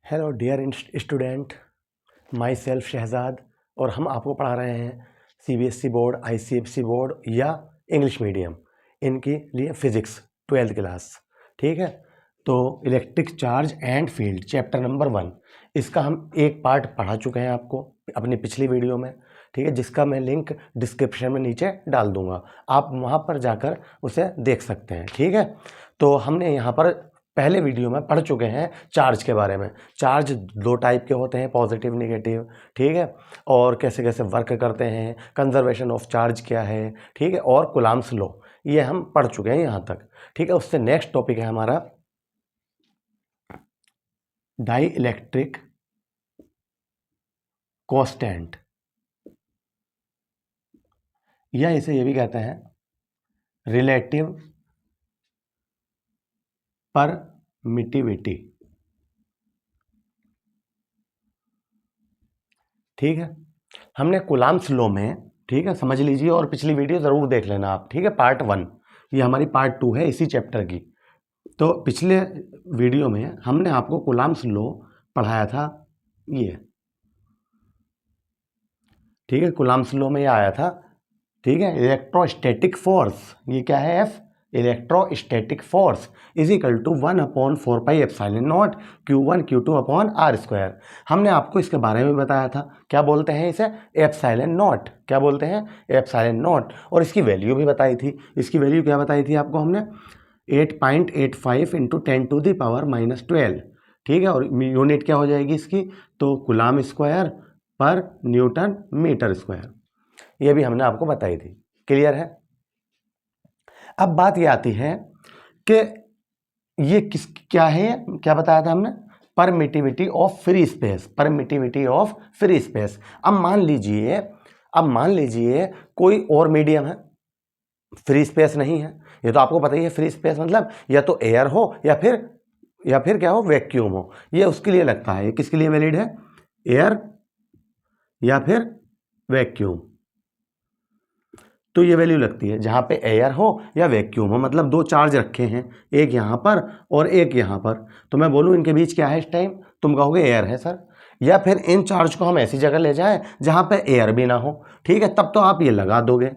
Hello dear student, myself Shahzad और हम आपको पढ़ा रहे हैं सीबीएसई बोर्ड, आईसीएसई बोर्ड या इंग्लिश मीडियम, इनके लिए फिज़िक्स 12th क्लास। ठीक है, तो electric charge and field chapter number 1, इसका हम एक पार्ट पढ़ा चुके हैं आपको अपनी पिछली वीडियो में। ठीक है, जिसका मैं लिंक डिस्क्रिप्शन में नीचे डाल दूंगा, आप वहाँ पर जाकर उसे देख सकते हैं। ठीक है, तो हमने यहाँ पर पहले वीडियो में पढ़ चुके हैं चार्ज के बारे में। चार्ज दो टाइप के होते हैं, पॉजिटिव नेगेटिव। ठीक है, और कैसे कैसे वर्क करते हैं, कंजर्वेशन ऑफ चार्ज क्या है, ठीक है, और कूलम्ब्स लॉ, ये हम पढ़ चुके हैं यहाँ तक। ठीक है, उससे नेक्स्ट टॉपिक है हमारा डाई इलेक्ट्रिक कांस्टेंट, या इसे ये भी कहते हैं रिलेटिव परमिटिविटी। ठीक है, हमने कूलम्ब्स लॉ में, ठीक है, समझ लीजिए और पिछली वीडियो ज़रूर देख लेना आप। ठीक है, पार्ट 1, ये हमारी पार्ट 2 है इसी चैप्टर की। तो पिछले वीडियो में हमने आपको कूलम्ब्स लॉ पढ़ाया था ये। ठीक है, कूलम्ब्स लॉ में ये आया था। ठीक है, इलेक्ट्रोस्टैटिक फोर्स, ये क्या है F, electrostatic force is equal to 1/4πε0 Q1 Q2 upon are square. हमने आपको इसके बारे में बताया था, क्या बोलते हैं इसे, एप्सिलॉन नॉट। क्या बोलते हैं, एप्सिलॉन नॉट। और इसकी वैल्यू भी बताई थी। इसकी वैल्यू क्या बताई थी आपको हमने, 8.85 इंटू 10⁻⁻12। ठीक है, और यूनिट क्या हो जाएगी इसकी, तो कूलम्ब स्क्वायर पर न्यूटन मीटर स्क्वायर, ये भी हमने आपको बताई थी। क्लियर है। अब बात ये आती है कि ये क्या है, क्या बताया था हमने, permittivity of free space, permittivity of free space. अब मान लीजिए कोई और मीडियम है, फ्री स्पेस नहीं है। ये तो आपको पता ही है, फ्री स्पेस मतलब या तो एयर हो या फिर क्या हो, वैक्यूम हो। ये उसके लिए लगता है, ये किसके लिए वैलिड है, एयर या फिर वैक्यूम। तो ये वैल्यू लगती है जहाँ पे एयर हो या वैक्यूम हो, मतलब दो चार्ज रखे हैं, एक यहाँ पर और एक यहाँ पर। तो मैं बोलूँ इनके बीच क्या है इस टाइम, तुम कहोगे एयर है सर। या फिर इन चार्ज को हम ऐसी जगह ले जाएं जहाँ पे एयर भी ना हो, ठीक है, तब तो आप ये लगा दोगे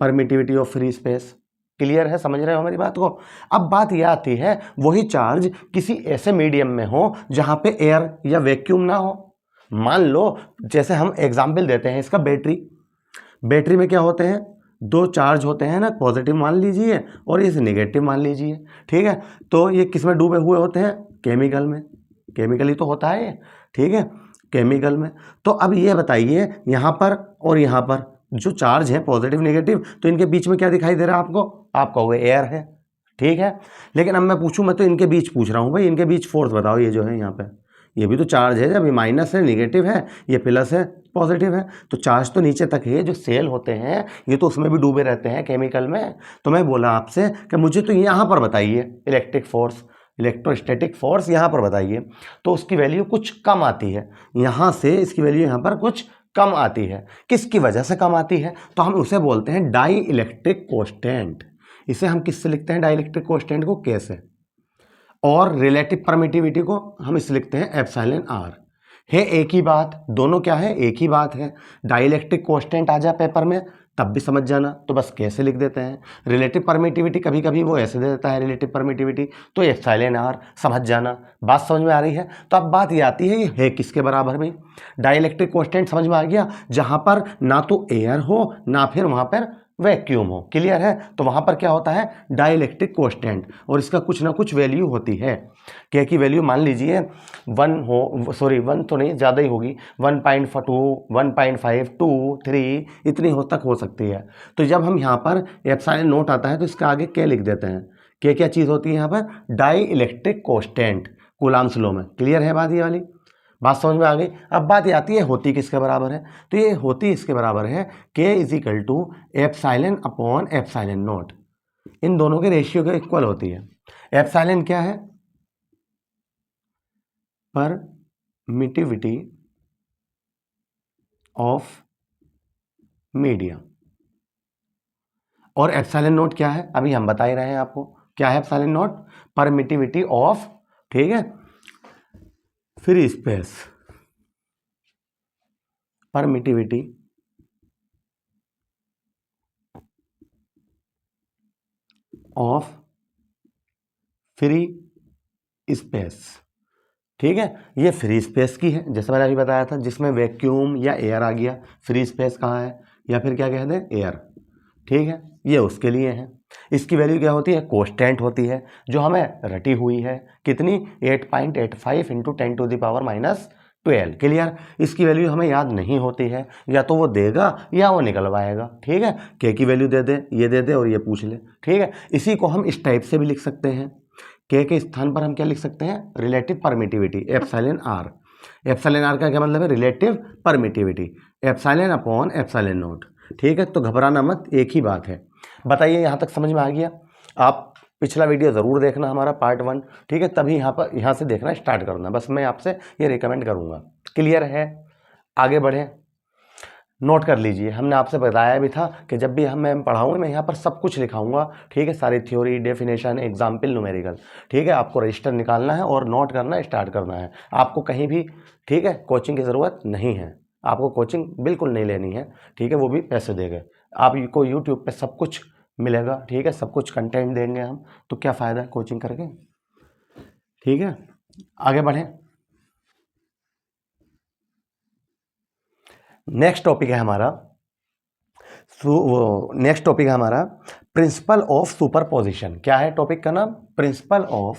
permittivity of free space. Clear है, समझ रहे हो हमारी बात को। अब बात यह आती है, वही चार्ज किसी ऐसे मीडियम में हो जहाँ पे एयर या वैक्यूम ना हो। मान लो, जैसे हम एग्जाम्पल देते हैं इसका, बैटरी में क्या होते हैं, दो चार्ज होते हैं ना, पॉजिटिव मान लीजिए और इस नेगेटिव मान लीजिए। ठीक है, तो ये किस में डूबे हुए होते हैं, केमिकल में। केमिकल ही तो होता है ये। ठीक है, केमिकल में। तो अब ये बताइए, यहाँ पर और यहाँ पर जो चार्ज है पॉजिटिव नेगेटिव, तो इनके बीच में क्या दिखाई दे रहा है आपको, आप कहोगे एयर है। ठीक है, लेकिन अब मैं पूछूं, मैं तो इनके बीच पूछ रहा हूँ भाई, इनके बीच फोर्स बताओ। ये जो है यहाँ पे, ये भी तो चार्ज है, जब ये माइनस है नेगेटिव है, ये प्लस है पॉजिटिव है, तो चार्ज तो नीचे तक है। जो सेल होते हैं ये तो उसमें भी डूबे रहते हैं केमिकल में। तो मैं बोला आपसे कि मुझे तो यहाँ पर बताइए इलेक्ट्रिक फोर्स, इलेक्ट्रोस्टैटिक फोर्स यहाँ पर बताइए। तो उसकी वैल्यू कुछ कम आती है, यहाँ से इसकी वैल्यू यहाँ पर कुछ कम आती है। किसकी वजह से कम आती है, तो हम उसे बोलते हैं डाई इलेक्ट्रिक कांस्टेंट। इसे हम किससे लिखते हैं, डाई इलेक्ट्रिक कांस्टेंट को, कैसे। और रिलेटिव परमिटिविटी को हम इसे लिखते हैं एप्सिलॉन आर। है एक ही बात, दोनों क्या है, एक ही बात है। डाइलेक्ट्रिक कांस्टेंट आ जाए पेपर में तब भी समझ जाना, तो बस कैसे लिख देते हैं। रिलेटिव परमिटिविटी कभी कभी वो ऐसे दे देता है रिलेटिव परमिटिविटी, तो एप्सिलॉन आर, समझ जाना। बात समझ में आ रही है। तो अब बात ये आती है, ये है किसके बराबर में, डाइलेक्ट्रिक कांस्टेंट समझ में आ गया, जहां पर ना तो एयर हो ना फिर वहां पर वैक्यूम हो। क्लियर है, तो वहां पर क्या होता है, डाइलेक्ट्रिक कांस्टेंट, और इसका कुछ ना कुछ वैल्यू होती है। क्या की वैल्यू, मान लीजिए 1 हो, सॉरी 1 तो नहीं, ज़्यादा ही होगी, 1.2, 1.5, 2, 3 इतनी तक हो सकती है। तो जब हम यहाँ पर एप्सिलॉन नोट आता है तो इसके आगे क्या लिख देते हैं, क्या क्या चीज़ होती है यहाँ पर, dielectric constant, Coulomb's law में। क्लियर है बात, ये वाली बात समझ में आ गई। अब बात ये आती है, होती किसके बराबर है, तो ये होती इसके बराबर है, K is equal to epsilon upon epsilon naught. इन दोनों के रेशियो के इक्वल होती है। एप्सिलॉन क्या है, परमिटिविटी ऑफ मीडियम, और एप्सिलॉन नोट क्या है, अभी हम बता ही रहे हैं आपको, क्या है एप्सिलॉन नोट, परमिटिविटी ऑफ, ठीक है, free space permittivity of free space. ठीक है, ये फ्री स्पेस की है, जैसे मैंने अभी बताया था, जिसमें वैक्यूम या एयर आ गया। फ्री स्पेस कहाँ है, या फिर क्या कहते हैं, एयर। ठीक है, ये उसके लिए है। इसकी वैल्यू क्या होती है, कांस्टेंट होती है, जो हमें रटी हुई है, कितनी, 8.85 इंटू 10⁻⁻12। क्लियर। इसकी वैल्यू हमें याद नहीं होती है, या तो वो देगा या वो निकलवाएगा। ठीक है, के की वैल्यू दे दे, ये दे दे और ये पूछ ले। ठीक है, इसी को हम इस टाइप से भी लिख सकते हैं। के स्थान पर हम क्या लिख सकते हैं, relative permittivity epsilon r. Epsilon r का क्या मतलब है, relative permittivity, epsilon upon epsilon naught. ठीक है, तो घबराना मत, एक ही बात है। बताइए यहाँ तक समझ में आ गया। आप पिछला वीडियो ज़रूर देखना, हमारा पार्ट 1। ठीक है, तभी यहाँ से देखना स्टार्ट करना, बस मैं आपसे ये रिकमेंड करूँगा। क्लियर है, आगे बढ़े। नोट कर लीजिए, हमने आपसे बताया भी था कि जब भी मैं पढ़ाऊँगा मैं यहाँ पर सब कुछ लिखाऊंगा। ठीक है, सारी थ्योरी, डेफिनेशन, एग्जाम्पल, न्यूमेरिकल। ठीक है, आपको रजिस्टर निकालना है और नोट करना स्टार्ट करना है। आपको कहीं भी, ठीक है, कोचिंग की ज़रूरत नहीं है। आपको कोचिंग बिल्कुल नहीं लेनी है। ठीक है, वो भी पैसे देंगे आपको, यूट्यूब पे सब कुछ मिलेगा। ठीक है, सब कुछ कंटेंट देंगे हम, तो क्या फ़ायदा है कोचिंग करके। ठीक है, आगे बढ़ें। नेक्स्ट टॉपिक है हमारा प्रिंसिपल ऑफ सुपरपोजिशन। क्या है टॉपिक का नाम, प्रिंसिपल ऑफ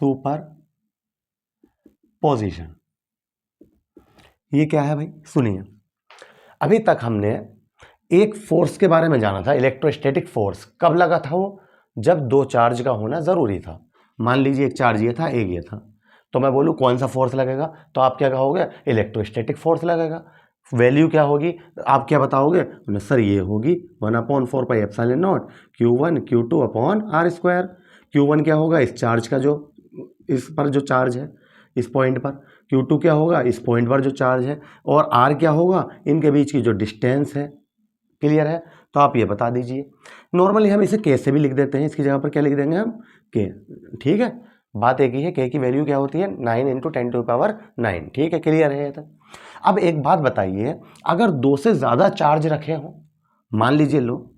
सुपरपोजिशन। ये क्या है भाई, सुनिए। अभी तक हमने एक फोर्स के बारे में जाना था, इलेक्ट्रोस्टैटिक फोर्स। कब लगा था वो, जब दो चार्ज का होना जरूरी था। मान लीजिए एक चार्ज ये था, एक ये था, तो मैं बोलूँ कौन सा फोर्स लगेगा, तो आप क्या कहोगे, इलेक्ट्रोस्टैटिक फोर्स लगेगा। वैल्यू क्या होगी, आप क्या बताओगे, सर ये होगी 1/4πε0 Q1 Q2 upon r²। Q1 क्या होगा, इस चार्ज का जो, इस पर जो चार्ज है इस पॉइंट पर, Q2 क्या होगा, इस पॉइंट पर जो चार्ज है, और R क्या होगा, इनके बीच की जो डिस्टेंस है। क्लियर है, तो आप ये बता दीजिए। नॉर्मली हम इसे के से भी लिख देते हैं, इसकी जगह पर क्या लिख देंगे हम, के। ठीक है, बात एक ही है, के की वैल्यू क्या होती है, 9 × 10⁻⁹। ठीक है, क्लियर है। तो अब एक बात बताइए, अगर दो से ज़्यादा चार्ज रखे हो, मान लीजिए लो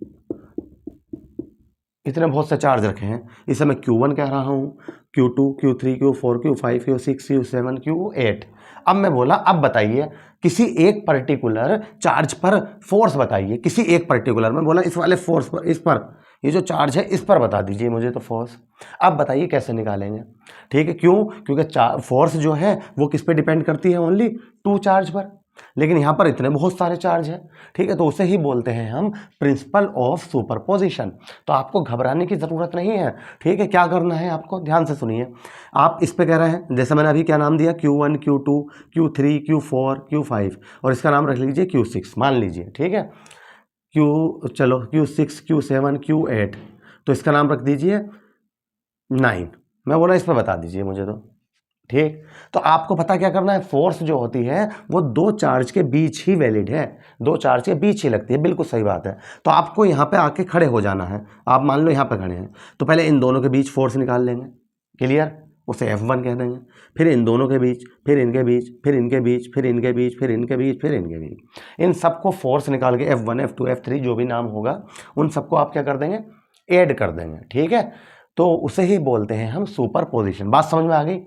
इतने बहुत से चार्ज रखे हैं, इसे मैं Q1 कह रहा हूँ, Q2 Q3 Q4 Q5 Q6 Q7 Q8। अब मैं बोला, अब बताइए किसी एक पर्टिकुलर चार्ज पर फोर्स बताइए, किसी एक पर्टिकुलर, मैं बोला इस वाले फोर्स पर, इस पर, ये जो चार्ज है इस पर बता दीजिए मुझे तो फोर्स। अब बताइए कैसे निकालेंगे। ठीक है, क्यों, क्योंकि फोर्स जो है वो किस पे डिपेंड करती है, ओनली 2 चार्ज पर, लेकिन यहाँ पर इतने बहुत सारे चार्ज हैं। ठीक है, तो उसे ही बोलते हैं हम प्रिंसिपल ऑफ सुपरपोजिशन। तो आपको घबराने की ज़रूरत नहीं है। ठीक है, क्या करना है आपको, ध्यान से सुनिए। आप इस पे कह रहे हैं, जैसे मैंने अभी क्या नाम दिया, Q1 Q2 Q3 Q4 Q5, और इसका नाम रख लीजिए Q6 मान लीजिए। ठीक है, चलो Q6 Q7 Q8, तो इसका नाम रख दीजिए 9। मैं बोला इस पर बता दीजिए मुझे तो। ठीक, तो आपको पता क्या करना है, फोर्स जो होती है वो दो चार्ज के बीच ही वैलिड है, दो चार्ज के बीच ही लगती है, बिल्कुल सही बात है। तो आपको यहाँ पे आके खड़े हो जाना है। आप मान लो यहाँ पे खड़े हैं, तो पहले इन दोनों के बीच फोर्स निकाल लेंगे। क्लियर, उसे F1 कह देंगे। फिर इन दोनों के बीच, फिर इनके बीच, फिर इनके बीच, फिर इनके बीच, फिर इनके बीच, फिर इनके बीच, इन सबको फोर्स निकाल के F1 F2 F3 जो भी नाम होगा, उन सबको आप क्या कर देंगे, ऐड कर देंगे। ठीक है, तो उसे ही बोलते हैं हम सुपरपोजिशन। बात समझ में आ गई।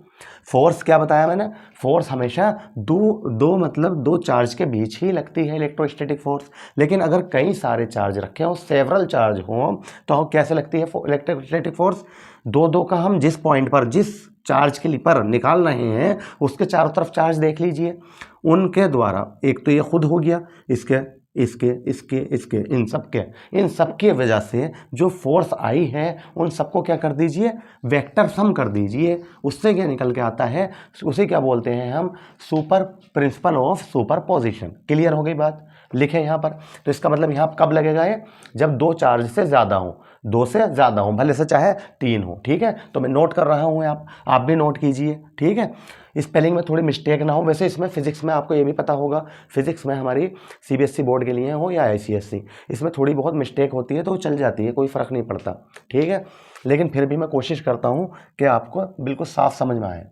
फोर्स क्या बताया मैंने, फोर्स हमेशा दो चार्ज के बीच ही लगती है, इलेक्ट्रोस्टैटिक फोर्स। लेकिन अगर कई सारे चार्ज रखे हो, सेवरल चार्ज हो, तो कैसे लगती है इलेक्ट्रोस्टैटिक फोर्स, दो का हम जिस पॉइंट पर, जिस चार्ज के लिए पर निकाल रहे हैं, उसके चारों तरफ चार्ज देख लीजिए, उनके द्वारा, एक तो ये खुद हो गया, इसके इन सब के वजह से जो फोर्स आई है, उन सबको क्या कर दीजिए, वेक्टर सम कर दीजिए। उससे क्या निकल के आता है, उसे क्या बोलते हैं हम, प्रिंसिपल ऑफ सुपरपोजिशन। क्लियर हो गई बात, लिखे यहाँ पर। तो इसका मतलब यहाँ कब लगेगा ये, जब दो चार्ज से ज़्यादा हो, दो से ज़्यादा हो, भले से चाहे 3 हो। ठीक है, तो मैं नोट कर रहा हूँ, आप भी नोट कीजिए। ठीक है, स्पेलिंग में थोड़ी मिस्टेक ना हो। वैसे इसमें फिजिक्स में आपको ये भी पता होगा, फिजिक्स में हमारी सीबीएसई बोर्ड के लिए हो या आईसीएसई, इसमें थोड़ी बहुत मिस्टेक होती है तो चल जाती है, कोई फ़र्क नहीं पड़ता, ठीक है। लेकिन फिर भी मैं कोशिश करता हूँ कि आपको बिल्कुल साफ समझ में आए।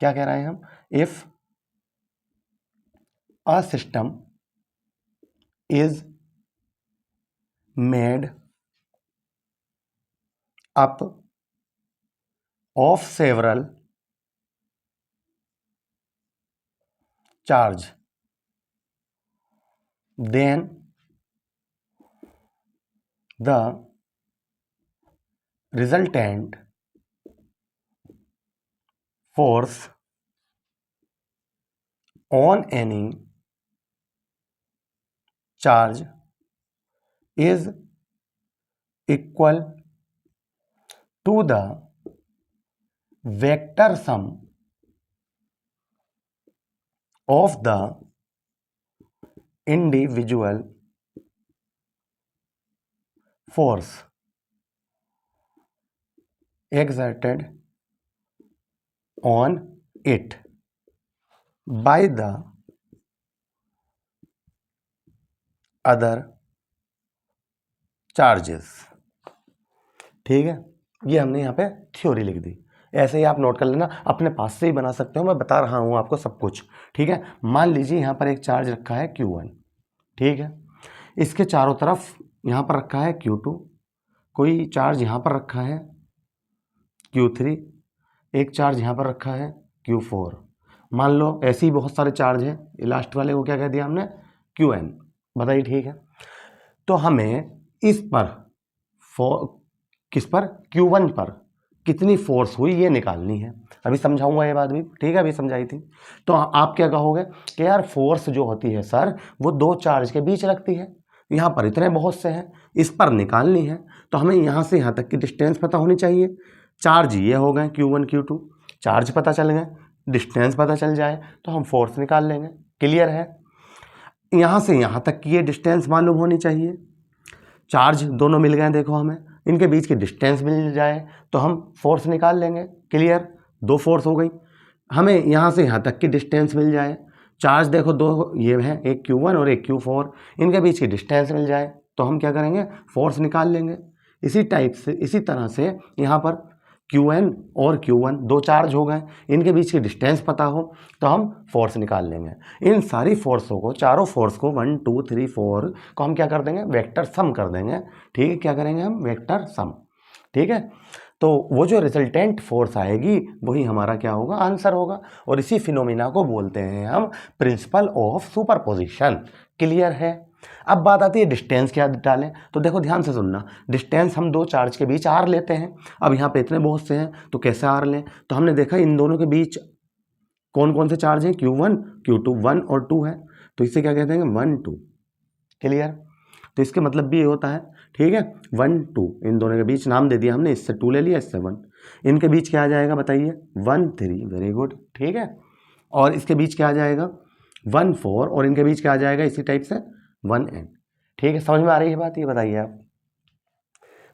क्या कह रहे हैं हम? If a system is made up of several charge, then the resultant force on any charge is equal to the vector sum of the individual force exerted on it by the other charges। ठीक है, ये हमने यहाँ पे theory लिख दी। ऐसे ही आप note कर लेना, अपने पास से ही बना सकते हो, मैं बता रहा हूँ आपको सब कुछ, ठीक है। मान लीजिए यहाँ पर एक चार्ज रखा है Q1, ठीक है, इसके चारों तरफ यहाँ पर रखा है Q2, कोई चार्ज यहाँ पर रखा है Q3, एक चार्ज यहाँ पर रखा है Q4। मान लो ऐसे ही बहुत सारे चार्ज हैं, लास्ट वाले को क्या कह दिया हमने? Qn। बताइए, ठीक है। तो हमें इस पर किस पर? Q1 पर कितनी फोर्स हुई ये निकालनी है। अभी समझाऊंगा ये बात भी, ठीक है, अभी समझाई थी। तो आप क्या कहोगे कि यार फोर्स जो होती है सर वो दो चार्ज के बीच लगती है, यहाँ पर इतने बहुत से हैं, इस पर निकालनी है तो हमें यहाँ से यहाँ तक की डिस्टेंस पता होनी चाहिए। चार्ज ये हो गए Q1 Q2, चार्ज पता चल गए, डिस्टेंस पता चल जाए तो हम फोर्स निकाल लेंगे। क्लियर है? यहाँ से यहाँ तक की ये डिस्टेंस मालूम होनी चाहिए, चार्ज दोनों मिल गए, देखो हमें इनके बीच की डिस्टेंस मिल जाए तो हम फोर्स निकाल लेंगे। क्लियर? दो फोर्स हो गई। हमें यहाँ से यहाँ तक की डिस्टेंस मिल जाए, चार्ज देखो दो ये हैं, एक Q1 और एक Q4, इनके बीच की डिस्टेंस मिल जाए तो हम क्या करेंगे? फोर्स निकाल लेंगे। इसी टाइप से, इसी तरह से यहाँ पर Qn और Q1 दो चार्ज हो गए, इनके बीच की डिस्टेंस पता हो तो हम फोर्स निकाल लेंगे। इन सारी फोर्सों को, चारों फोर्स को 1 2 3 4 को हम क्या कर देंगे? वेक्टर सम कर देंगे। ठीक है, क्या करेंगे हम? Vector sum. ठीक है, तो वो जो रिजल्टेंट फोर्स आएगी वही हमारा क्या होगा? आंसर होगा। और इसी फिनोमिना को बोलते हैं हम प्रिंसिपल ऑफ सुपरपोजिशन। क्लियर है? अब बात आती है डिस्टेंस क्या डालें। तो देखो ध्यान से सुनना, डिस्टेंस हम दो चार्ज के बीच r लेते हैं। अब यहाँ पे इतने बहुत से हैं तो कैसे r लें? तो हमने देखा इन दोनों के बीच कौन कौन से चार्ज हैं? Q1 Q2, 1 और 2 है, तो इससे क्या कहते हैं? 1 2। क्लियर? तो इसके मतलब भी ये होता है, ठीक है, 1 2, इन दोनों के बीच नाम दे दिया हमने, इससे 2 ले लिया, इससे 1, इनके बीच क्या आ जाएगा बताइए? 1 3। वेरी गुड, ठीक है। और इसके बीच क्या आ जाएगा? 1 4, और इनके बीच क्या आ जाएगा इसी टाइप से? 1 n। ठीक है, समझ में आ रही है बात? ये बताइए आप।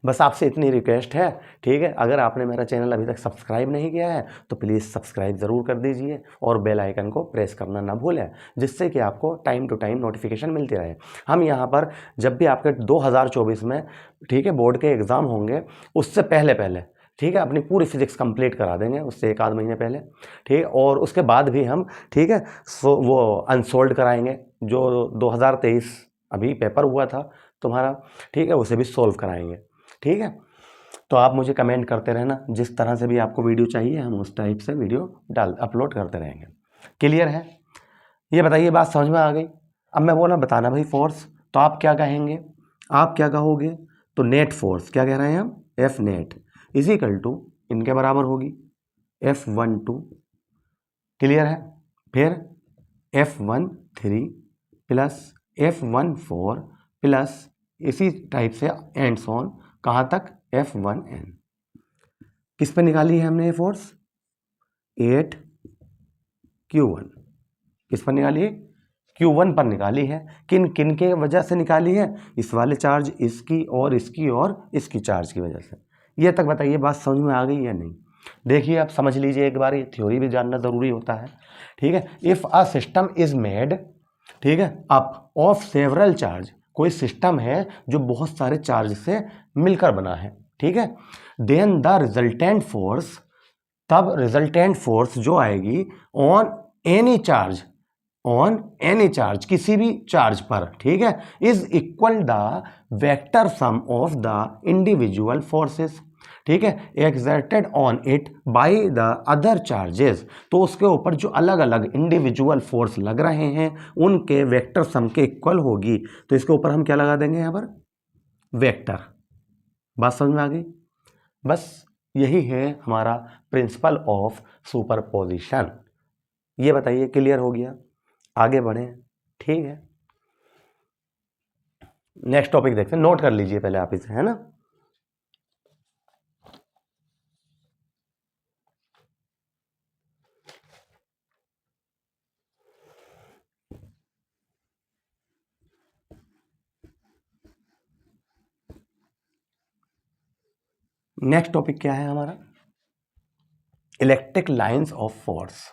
बस आपसे इतनी रिक्वेस्ट है, ठीक है, अगर आपने मेरा चैनल अभी तक सब्सक्राइब नहीं किया है तो प्लीज़ सब्सक्राइब ज़रूर कर दीजिए और बेल आइकन को प्रेस करना ना भूलें, जिससे कि आपको टाइम टू टाइम नोटिफिकेशन मिलती रहे। हम यहाँ पर जब भी आपके 2024 में, ठीक है, बोर्ड के एग्ज़ाम होंगे उससे पहले पहले, ठीक है, अपनी पूरी फिजिक्स कंप्लीट करा देंगे उससे एक आध महीने पहले, ठीक है। और उसके बाद भी हम, ठीक है, वो अनसोल्ड कराएंगे जो 2023 अभी पेपर हुआ था तुम्हारा, ठीक है, उसे भी सोल्व कराएंगे। ठीक है, तो आप मुझे कमेंट करते रहना, जिस तरह से भी आपको वीडियो चाहिए हम उस टाइप से वीडियो अपलोड करते रहेंगे। क्लियर है? ये बताइए, बात समझ में आ गई? अब मैं बोला बताना भाई फोर्स, तो आप क्या कहेंगे? आप क्या कहोगे? तो नेट फोर्स क्या कह रहे हैं हम? F net is equal to, इनके बराबर होगी F12। क्लियर है? फिर F13 प्लस F14 प्लस इसी टाइप से एंड ऑन, कहाँ तक? F1n। किस पे निकाली है हमने ये फोर्स? 8 Q1। किस पर निकाली है? Q1 पर निकाली है। किन किन के वजह से निकाली है? इस वाले चार्ज, इसकी और इसकी और इसकी चार्ज की वजह से। ये तक बताइए, बात समझ में आ गई या नहीं? देखिए आप समझ लीजिए एक बार, ये थ्योरी भी जानना ज़रूरी होता है, ठीक है। If a system is made, ठीक है, अप ऑफ सेवरल चार्ज, कोई सिस्टम है जो बहुत सारे चार्ज से मिलकर बना है, ठीक है, देन द रिजल्टेंट फोर्स, तब रिजल्टेंट फोर्स जो आएगी on any charge, on any charge, किसी भी चार्ज पर, ठीक है, is equal the vector sum of the individual forces, ठीक है, exerted on it by the other charges, तो उसके ऊपर जो अलग अलग इंडिविजुअल फोर्स लग रहे हैं उनके वेक्टर सम के इक्वल होगी। तो इसके ऊपर हम क्या लगा देंगे यहाँ पर, वेक्टर। बात समझ में आ गई? बस यही है हमारा प्रिंसिपल ऑफ सुपरपोजिशन। ये बताइए क्लियर हो गया? आगे बढ़े, ठीक है। नेक्स्ट टॉपिक देखते हैं, नोट कर लीजिए पहले आप इसे, है ना। नेक्स्ट टॉपिक क्या है हमारा, इलेक्ट्रिक लाइंस ऑफ फोर्स।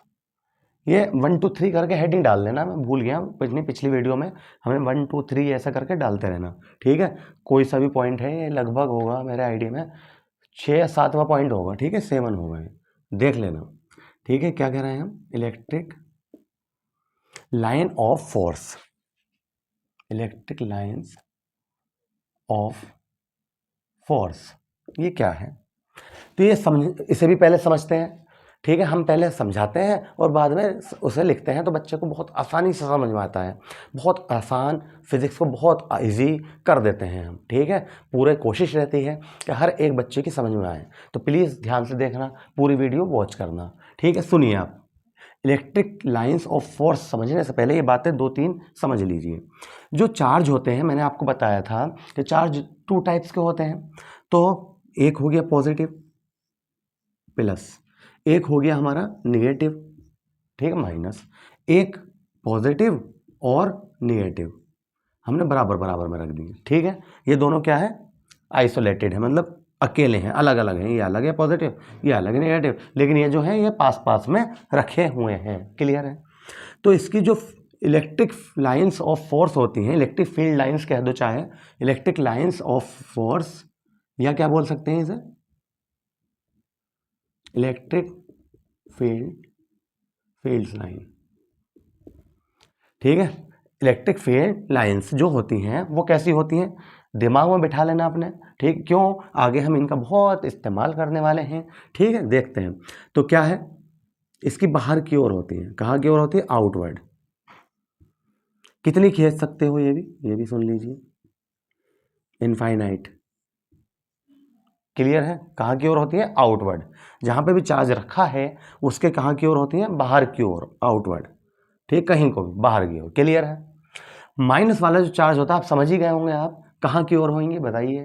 ये 1 2 3 करके हेडिंग डाल देना, मैं भूल गया पिछली वीडियो में हमने 1 2 3 ऐसा करके डालते रहना, ठीक है। कोई सा भी पॉइंट है, ये लगभग होगा मेरे आइडिया में 6 या 7वां पॉइंट होगा, ठीक है, 7 होगा, देख लेना, ठीक है। क्या कह रहे हैं हम, electric line of force, electric lines of force, ये क्या है? तो ये इसे भी पहले समझते हैं, ठीक है। हम पहले समझाते हैं और बाद में उसे लिखते हैं, तो बच्चे को बहुत आसानी से समझ में आता है, बहुत आसान, फिजिक्स को बहुत इजी कर देते हैं हम, ठीक है। पूरे कोशिश रहती है कि हर एक बच्चे की समझ में आए, तो प्लीज़ ध्यान से देखना, पूरी वीडियो वॉच करना, ठीक है। सुनिए आप, इलेक्ट्रिक लाइंस ऑफ फोर्स समझने से पहले ये बातें 2-3 समझ लीजिए। जो चार्ज होते हैं, मैंने आपको बताया था कि चार्ज 2 टाइप्स के होते हैं, तो एक हो गया पॉजिटिव प्लस, एक हो गया हमारा निगेटिव, ठीक है, माइनस। एक पॉजिटिव और निगेटिव हमने बराबर बराबर में रख दिए, ठीक है। ये दोनों क्या है, आइसोलेटेड है, मतलब अकेले हैं, अलग अलग हैं, ये अलग है पॉजिटिव, ये अलग है निगेटिव, लेकिन ये जो है ये पास पास में रखे हुए हैं, क्लियर है। तो इसकी जो इलेक्ट्रिक लाइंस ऑफ फोर्स होती हैं, इलेक्ट्रिक फील्ड लाइंस कह दो चाहे, इलेक्ट्रिक लाइंस ऑफ फोर्स, या क्या बोल सकते हैं इसे, इलेक्ट्रिक फील्ड लाइन, ठीक है। इलेक्ट्रिक फील्ड लाइंस जो होती हैं वो कैसी होती हैं, दिमाग में बिठा लेना आपने, ठीक, क्यों, आगे हम इनका बहुत इस्तेमाल करने वाले हैं, ठीक है। देखते हैं, तो क्या है, इसकी बाहर की ओर होती है, कहाँ की ओर होती है, आउटवर्ड। कितनी खींच सकते हो, ये भी सुन लीजिए, इनफाइनाइट, क्लियर है। कहाँ की ओर होती है, आउटवर्ड। जहाँ पे भी चार्ज रखा है उसके कहाँ की ओर होती है, बाहर की ओर, आउटवर्ड, ठीक, कहीं को भी बाहर की ओर, क्लियर है। माइनस वाला जो चार्ज होता है, आप समझ ही गए होंगे, आप कहाँ की ओर होंगे बताइए,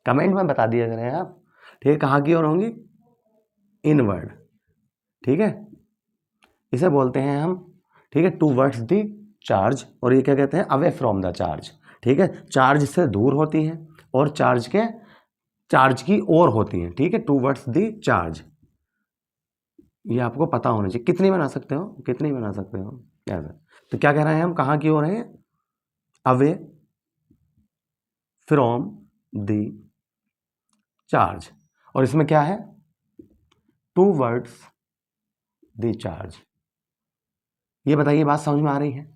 कमेंट में बता दिया करें आप, ठीक है। कहाँ की ओर होंगी, इनवर्ड, ठीक है, इसे बोलते हैं हम, ठीक है, टूवर्ड्स द चार्ज, और ये क्या कहते हैं, अवे फ्रॉम द चार्ज, ठीक है। चार्ज से दूर होती हैं और चार्ज की ओर होती हैं, ठीक है, टूवर्ड्स द चार्ज। ये आपको पता होना चाहिए, कितनी बना सकते हो, कितनी बना सकते हो ऐसा। तो क्या कह रहे हैं हम, कहाँ की ओर है, अवे फ्रॉम द चार्ज, और इसमें क्या है, टूवर्ड्स द चार्ज। ये बताइए, बात समझ में आ रही है?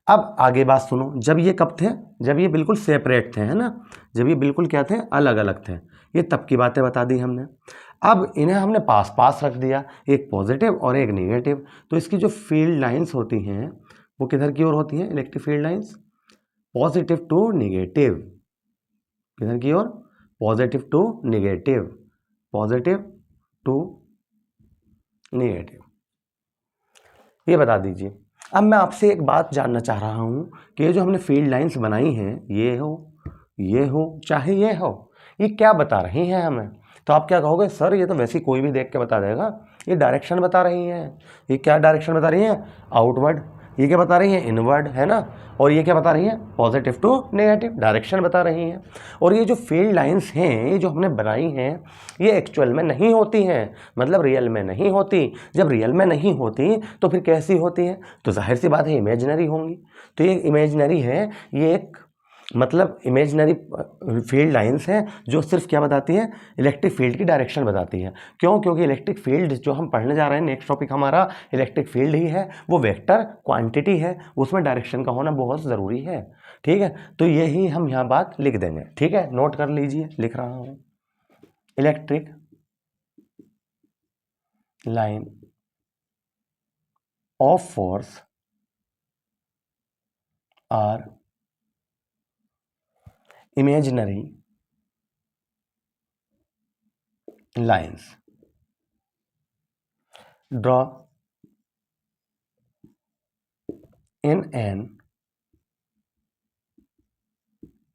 अब आगे बात सुनो, जब ये कब थे, जब ये बिल्कुल सेपरेट थे, है ना, जब ये बिल्कुल क्या थे, अलग अलग थे, ये तब की बातें बता दी हमने। अब इन्हें हमने पास पास रख दिया, एक पॉजिटिव और एक नेगेटिव, तो इसकी जो फील्ड लाइंस होती हैं वो किधर की ओर होती हैं, electric field lines, positive to negative, किधर की ओर, positive to negative, positive to negative, ये बता दीजिए। अब मैं आपसे एक बात जानना चाह रहा हूँ कि ये जो हमने फील्ड लाइंस बनाई हैं, ये हो चाहे ये हो, ये क्या बता रही हैं हमें? तो आप क्या कहोगे, सर ये तो वैसे कोई भी देख के बता देगा, ये डायरेक्शन बता रही हैं। ये क्या डायरेक्शन बता रही हैं, आउटवर्ड, ये क्या बता रही है, इनवर्ड, है ना, और ये क्या बता रही है, पॉजिटिव टू नेगेटिव डायरेक्शन बता रही हैं। और ये जो फील्ड लाइंस हैं, ये जो हमने बनाई हैं, ये एक्चुअल में नहीं होती हैं, मतलब रियल में नहीं होती। जब रियल में नहीं होती तो फिर कैसी होती हैं, तो जाहिर सी बात है इमेजिनरी होंगी। तो ये इमेजिनरी है, ये एक मतलब इमेजिनरी फील्ड लाइंस हैं जो सिर्फ क्या बताती हैं, इलेक्ट्रिक फील्ड की डायरेक्शन बताती हैं। क्यों? क्योंकि इलेक्ट्रिक फील्ड जो हम पढ़ने जा रहे हैं, नेक्स्ट टॉपिक हमारा इलेक्ट्रिक फील्ड ही है, वो वेक्टर क्वांटिटी है, उसमें डायरेक्शन का होना बहुत ज़रूरी है। ठीक है, तो यही हम यहाँ बात लिख देंगे। ठीक है, नोट कर लीजिए, लिख रहा हूँ, electric line of force are imaginary lines. Draw in an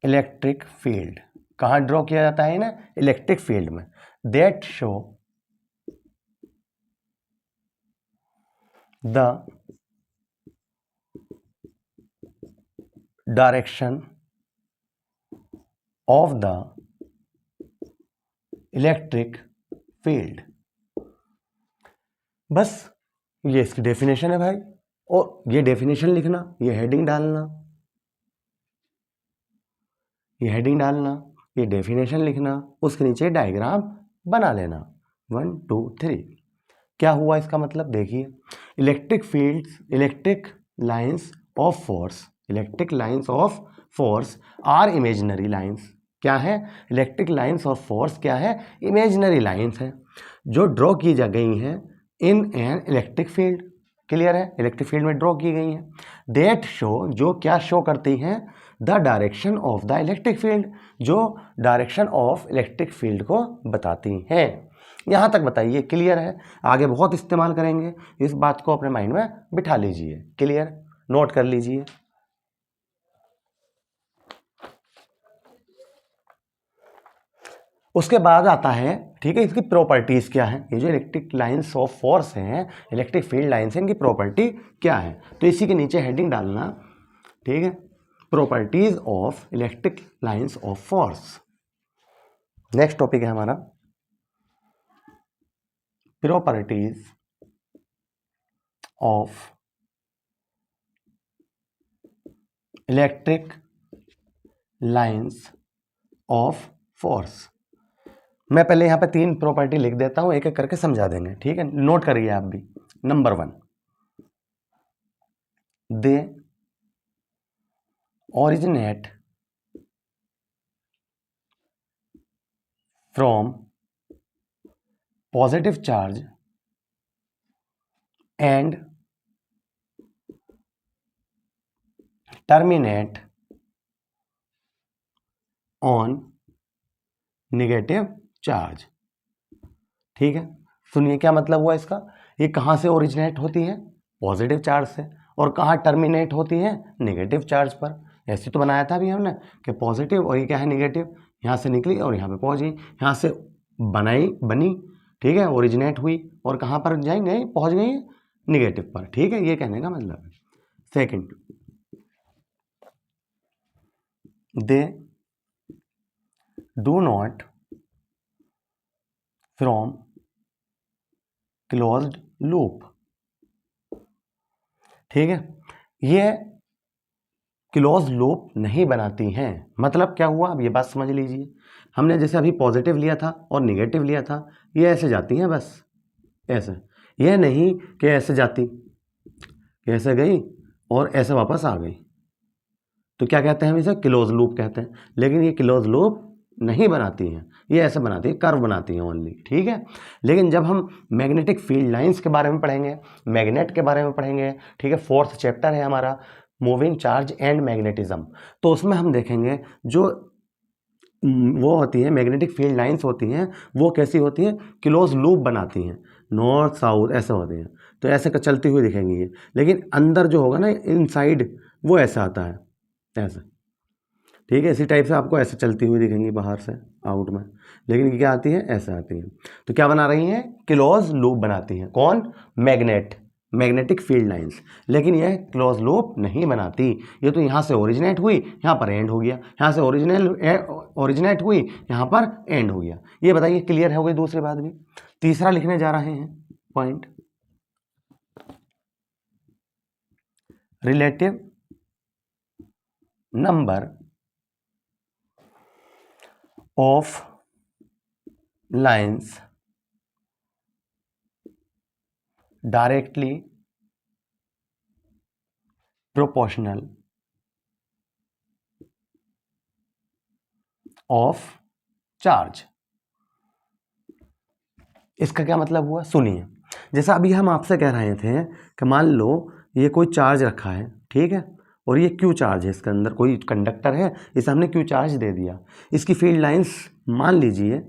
electric field. कहाँ ड्रॉ किया जाता है ना, इलेक्ट्रिक फील्ड में। That show the direction of the electric field. बस ये इसकी डेफिनेशन है भाई, और ये डेफिनेशन लिखना, ये हेडिंग डालना, ये हेडिंग डालना, ये डेफिनेशन लिखना, उसके नीचे डायग्राम बना लेना। 1 2 3। क्या हुआ इसका मतलब, देखिए, electric fields, electric lines of force, electric lines of force are imaginary lines. क्या है, इलेक्ट्रिक लाइंस ऑफ फोर्स क्या है, इमेजिनरी लाइंस है, जो ड्रॉ की जा गई हैं in an electric field. Clear है, इलेक्ट्रिक फील्ड में ड्रॉ की गई हैं। दैट शो, जो क्या शो करती हैं, the direction of the electric field, जो डायरेक्शन ऑफ इलेक्ट्रिक फील्ड को बताती हैं। यहाँ तक बताइए, क्लियर है? आगे बहुत इस्तेमाल करेंगे, इस बात को अपने माइंड में बिठा लीजिए। क्लियर, नोट कर लीजिए। उसके बाद आता है, ठीक है, इसकी प्रॉपर्टीज क्या है, ये जो इलेक्ट्रिक लाइंस ऑफ फोर्स हैं, इलेक्ट्रिक फील्ड लाइंस हैं, इनकी प्रॉपर्टी क्या है, तो इसी के नीचे हेडिंग डालना। ठीक है, properties of electric lines of force. Next topic है हमारा properties of electric lines of force. मैं पहले यहाँ पे 3 प्रॉपर्टी लिख देता हूँ, एक एक करके समझा देंगे। ठीक है, नोट करिए आप भी। Number 1, they originate from positive charge and terminate on negative charge। ठीक है, सुनिए क्या मतलब हुआ इसका, ये कहाँ से ओरिजिनेट होती है, पॉजिटिव चार्ज से, और कहाँ टर्मिनेट होती है, नेगेटिव चार्ज पर। ऐसे तो बनाया था अभी हमने कि पॉजिटिव, और ये क्या है, नेगेटिव, यहाँ से निकली और यहाँ पे पहुँच गई, यहाँ से बनी, ठीक है, ओरिजिनेट हुई, और कहाँ पर जाएंगे, पहुँच गई नेगेटिव पर। ठीक है, ये कहने का मतलब है। Second, they do not from closed loop. ठीक है, ये क्लोज लूप नहीं बनाती हैं। मतलब क्या हुआ, अब ये बात समझ लीजिए, हमने जैसे अभी पॉजिटिव लिया था और निगेटिव लिया था, ये ऐसे जाती हैं बस, ऐसे, ये नहीं कि ऐसे जाती, ऐसे गई और ऐसे वापस आ गई, तो क्या कहते हैं हम इसे, क्लोज लूप कहते हैं। लेकिन ये क्लोज लूप नहीं बनाती हैं, ये ऐसे बनाती है, कर्व बनाती हैं ओनली। ठीक है, लेकिन जब हम मैग्नेटिक फील्ड लाइंस के बारे में पढ़ेंगे, मैग्नेट के बारे में पढ़ेंगे, ठीक है, 4th चैप्टर है हमारा, मूविंग चार्ज एंड मैग्नेटिज्म, तो उसमें हम देखेंगे जो वो होती है मैग्नेटिक फील्ड लाइंस होती हैं, वो कैसी होती हैं, क्लोज लूप बनाती हैं, नॉर्थ साउथ ऐसे होते हैं, तो ऐसे चलती हुई दिखेंगी ये, लेकिन अंदर जो होगा ना इनसाइड, वो ऐसा आता है, ऐसे। ठीक है, इसी टाइप से आपको ऐसे चलती हुई दिखेंगी बाहर से आउट में, लेकिन क्या आती है, ऐसे आती है। तो क्या बना रही हैं, क्लोज लूप बनाती हैं। कौन, मैग्नेट, मैग्नेटिक फील्ड लाइंस, लेकिन यह क्लोज लूप नहीं बनाती। ये तो यहाँ से ओरिजिनेट हुई, यहाँ पर एंड हो गया, यहाँ से ओरिजिनेट हुई, यहाँ पर एंड हो गया। ये बताइए क्लियर हो गई दूसरी बात भी। तीसरा लिखने जा रहे हैं point, relative number of lines directly proportional of charge. इसका क्या मतलब हुआ, सुनिए। जैसा अभी हम आपसे कह रहे थे कि मान लो ये कोई चार्ज रखा है, ठीक है, और ये क्यू चार्ज है, इसके अंदर कोई कंडक्टर है, इसे हमने क्यू चार्ज दे दिया। इसकी फील्ड लाइंस मान लीजिए,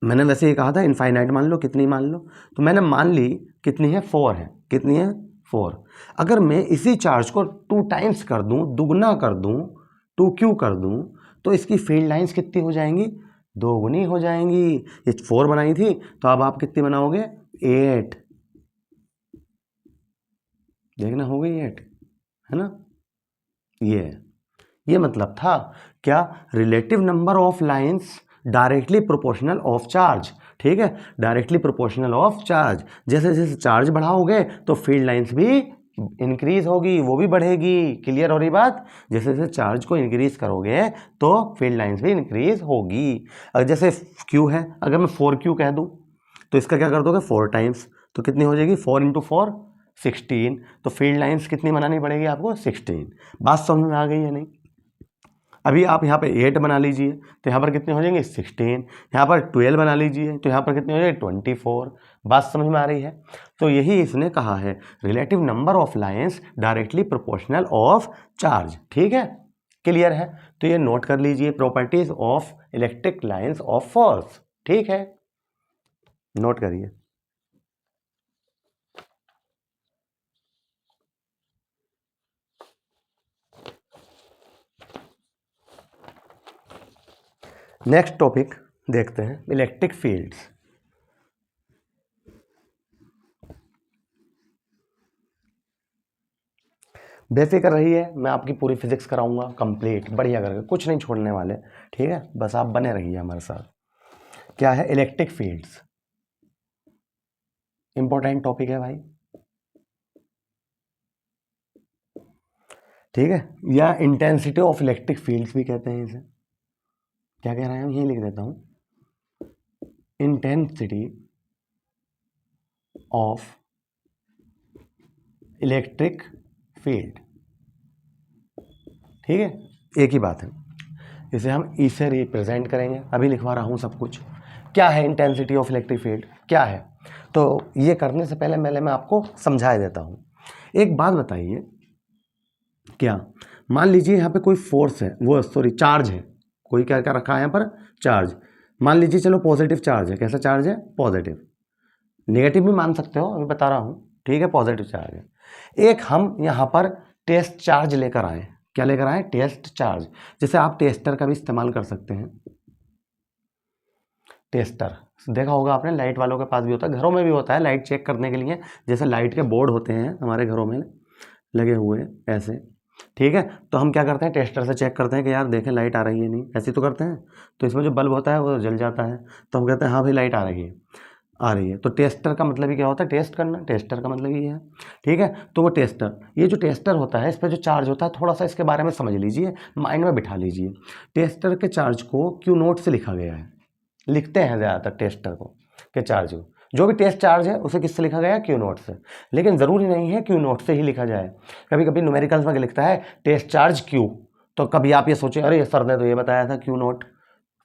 मैंने वैसे ये कहा था इनफाइनाइट मान लो, कितनी मान लो, तो मैंने मान ली कितनी है, 4 है। कितनी है, 4। अगर मैं इसी चार्ज को 2 टाइम्स कर दूं, दुगना कर दूं, 2Q कर दूं, तो इसकी फील्ड लाइंस कितनी हो जाएंगी, 2 गुनी हो जाएंगी। ये 4 बनाई थी, तो अब आप कितनी बनाओगे, 8। देखना हो गई 8, है ना। ये मतलब था क्या, relative number of lines directly proportional of charge. ठीक है, डायरेक्टली प्रोपोर्शनल ऑफ चार्ज। जैसे जैसे चार्ज बढ़ाओगे तो फील्ड लाइंस भी इंक्रीज होगी, वो भी बढ़ेगी। क्लियर हो रही बात। जैसे जैसे चार्ज को इंक्रीज करोगे तो फील्ड लाइंस भी इंक्रीज होगी। अगर जैसे Q है, अगर मैं 4Q कह दूं तो इसका क्या कर दोगे, 4 टाइम्स, तो कितनी हो जाएगी, 4 × 4 16। तो फील्ड लाइंस कितनी बनानी पड़ेगी आपको, 16। बात समझ में आ गई है नहीं। अभी आप यहाँ पे 8 बना लीजिए तो यहाँ पर कितने हो जाएंगे, 16। यहाँ पर 12 बना लीजिए तो यहाँ पर कितने हो जाएंगे, 24। बात समझ में आ रही है। तो यही इसने कहा है, relative number of lines directly proportional of charge. ठीक है, क्लियर है। तो ये नोट कर लीजिए, properties of electric lines of force. ठीक है, नोट करिए। नेक्स्ट टॉपिक देखते हैं, इलेक्ट्रिक फील्ड्स। बेफिक्र रहिए, मैं आपकी पूरी फिजिक्स कराऊंगा कंप्लीट बढ़िया करके, कुछ नहीं छोड़ने वाले। ठीक है, बस आप बने रहिए हमारे साथ। क्या है, इलेक्ट्रिक फील्ड्स, इंपॉर्टेंट टॉपिक है भाई। ठीक है, या इंटेंसिटी ऑफ इलेक्ट्रिक फील्ड्स भी कहते हैं इसे। क्या कह रहे हैं, यही लिख देता हूं, इंटेंसिटी ऑफ इलेक्ट्रिक फील्ड। ठीक है, एक ही बात है। इसे हम ई से रिप्रेजेंट करेंगे। अभी लिखवा रहा हूं सब कुछ। क्या है इंटेंसिटी ऑफ इलेक्ट्रिक फील्ड, क्या है, तो ये करने से पहले मैं आपको समझा देता हूं। एक बात बताइए, क्या मान लीजिए यहाँ पे कोई फोर्स है, वो सॉरी चार्ज है, कोई क्या क्या रखा है यहाँ पर, चार्ज। मान लीजिए चलो पॉजिटिव चार्ज है। कैसा चार्ज है, पॉजिटिव। नेगेटिव भी मान सकते हो, अभी बता रहा हूँ। ठीक है, पॉजिटिव चार्ज है। एक हम यहाँ पर टेस्ट चार्ज लेकर आए। क्या लेकर आए, टेस्ट चार्ज। जैसे आप टेस्टर का भी इस्तेमाल कर सकते हैं। टेस्टर देखा होगा आपने, लाइट वालों के पास भी होता है, घरों में भी होता है, लाइट चेक करने के लिए। जैसे लाइट के बोर्ड होते हैं हमारे घरों में लगे हुए ऐसे। ठीक है, तो हम क्या करते हैं, टेस्टर से चेक करते हैं कि यार देखें लाइट आ रही है नहीं, ऐसे तो करते हैं। तो इसमें जो बल्ब होता है वो जल जाता है, तो हम कहते हैं हाँ भाई लाइट आ रही है, आ रही है। तो टेस्टर का मतलब ही क्या होता है, टेस्ट करना। टेस्टर का मतलब ये है। ठीक है, तो वो टेस्टर, ये जो टेस्टर होता है, इस पर जो चार्ज होता है, थोड़ा सा इसके बारे में समझ लीजिए, माइंड में बिठा लीजिए। टेस्टर के चार्ज को Q0 से लिखा गया है। लिखते हैं ज़्यादातर टेस्टर को के चार्ज को, जो भी टेस्ट चार्ज है उसे किससे लिखा गया, Q0 से। लेकिन ज़रूरी नहीं है Q0 से ही लिखा जाए। कभी कभी न्यूमेरिकल्स में लिखता है टेस्ट चार्ज Q, तो कभी आप ये सोचें अरे सर ने तो ये बताया था Q0।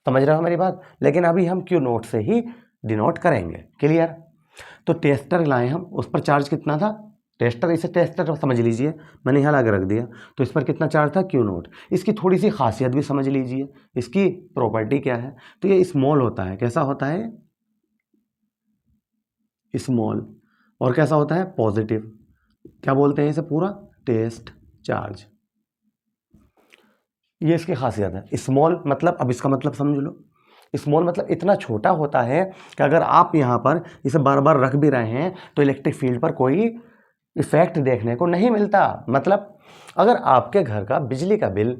समझ रहे हो मेरी बात। लेकिन अभी हम Q0 से ही डिनोट करेंगे। क्लियर। तो टेस्टर लाए हम, उस पर चार्ज कितना था, टेस्टर, इसे टेस्टर समझ लीजिए, मैंने यहाँ लगा रख दिया। तो इस पर कितना चार्ज था, Q0। इसकी थोड़ी सी खासियत भी समझ लीजिए, इसकी प्रॉपर्टी क्या है। तो ये स्मॉल होता है। कैसा होता है, स्मॉल। और कैसा होता है, पॉजिटिव। क्या बोलते हैं इसे, पूरा टेस्ट चार्ज। ये इसकी खासियत है। स्मॉल मतलब, अब इसका मतलब समझ लो। स्मॉल मतलब इतना छोटा होता है कि अगर आप यहाँ पर इसे बार बार रख भी रहे हैं तो इलेक्ट्रिक फील्ड पर कोई इफेक्ट देखने को नहीं मिलता। मतलब अगर आपके घर का बिजली का बिल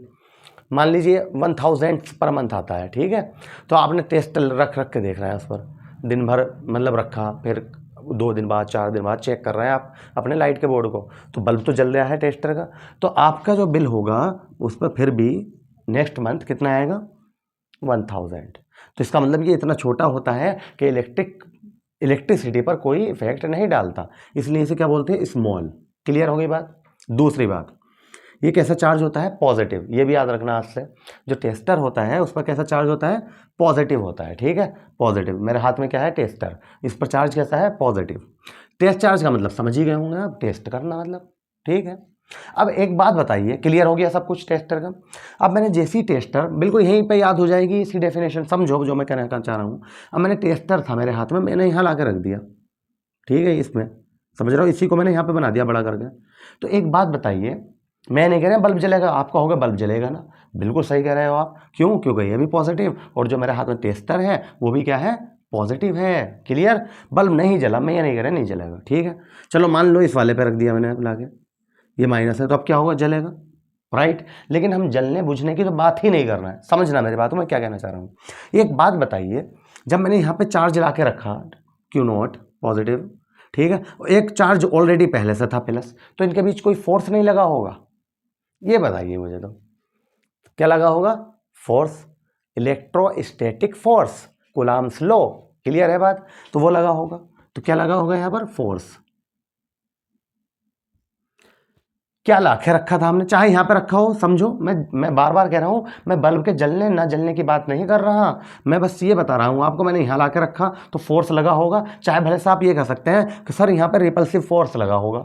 मान लीजिए 1000 पर मंथ आता है, ठीक है, तो आपने टेस्ट रख के देख रहे हैं उस पर दिन भर, मतलब रखा, फिर 2 दिन बाद 4 दिन बाद चेक कर रहे हैं आप अपने लाइट के बोर्ड को, तो बल्ब तो जल रहा है टेस्टर का, तो आपका जो बिल होगा उस पर फिर भी नेक्स्ट मंथ कितना आएगा, 1000। तो इसका मतलब ये इतना छोटा होता है कि इलेक्ट्रिसिटी पर कोई इफेक्ट नहीं डालता, इसलिए इसे क्या बोलते हैं, स्मॉल। क्लियर हो गई बात। दूसरी बात, ये कैसा चार्ज होता है, पॉजिटिव। ये भी याद रखना आज से, जो टेस्टर होता है उस पर कैसा चार्ज होता है, पॉजिटिव होता है, ठीक है, पॉजिटिव। मेरे हाथ में क्या है, टेस्टर, इस पर चार्ज कैसा है, पॉजिटिव। टेस्ट चार्ज का मतलब समझ ही गए होंगे आप, टेस्ट करना मतलब, ठीक है। अब एक बात बताइए, क्लियर हो गया सब कुछ टेस्टर का। अब मैंने जैसी टेस्टर, बिल्कुल यहीं पे याद हो जाएगी इसकी डेफिनेशन, समझो जो मैं कहना चाह रहा हूँ। अब मैंने टेस्टर था मेरे हाथ में, मैंने यहाँ ला के रख दिया, ठीक है, इसमें समझ रहा हूँ, इसी को मैंने यहाँ पे बना दिया बड़ा करके। तो एक बात बताइए, मैं नहीं कह रहा बल्ब जलेगा, आप कहोगे बल्ब जलेगा ना, बिल्कुल सही कह रहे हो आप। क्यों, क्योंकि ये भी पॉजिटिव और जो मेरे हाथ में टेस्टर है वो भी क्या है, पॉजिटिव है। क्लियर। बल्ब नहीं जला, मैं ये नहीं कह रहा नहीं जलेगा, ठीक है। चलो मान लो इस वाले पे रख दिया मैंने ला के, ये माइनस है, तो अब क्या होगा, जलेगा, राइट। लेकिन हम जलने बुझने की तो बात ही नहीं कर रहे हैं, समझना मेरी बात, मैं क्या कहना चाह रहा हूँ। एक बात बताइए, जब मैंने यहाँ पे चार्ज ला के रखा क्यू नॉट पॉजिटिव, ठीक है, एक चार्ज ऑलरेडी पहले से था प्लस, तो इनके बीच कोई फोर्स नहीं लगा होगा, ये बताइए मुझे। तो क्या लगा होगा, force, electrostatic force, Coulomb's law. Clear है बात, तो वो लगा होगा। तो क्या लगा होगा यहाँ पर, फोर्स। क्या ला के रखा था हमने, चाहे यहाँ पे रखा हो, समझो, मैं बार बार कह रहा हूँ, मैं बल्ब के जलने ना जलने की बात नहीं कर रहा, मैं बस ये बता रहा हूँ आपको, मैंने यहाँ ला के रखा तो फोर्स लगा होगा। चाहे भले से आप ये कह सकते हैं कि सर यहाँ पे रिपल्सिव फोर्स लगा होगा,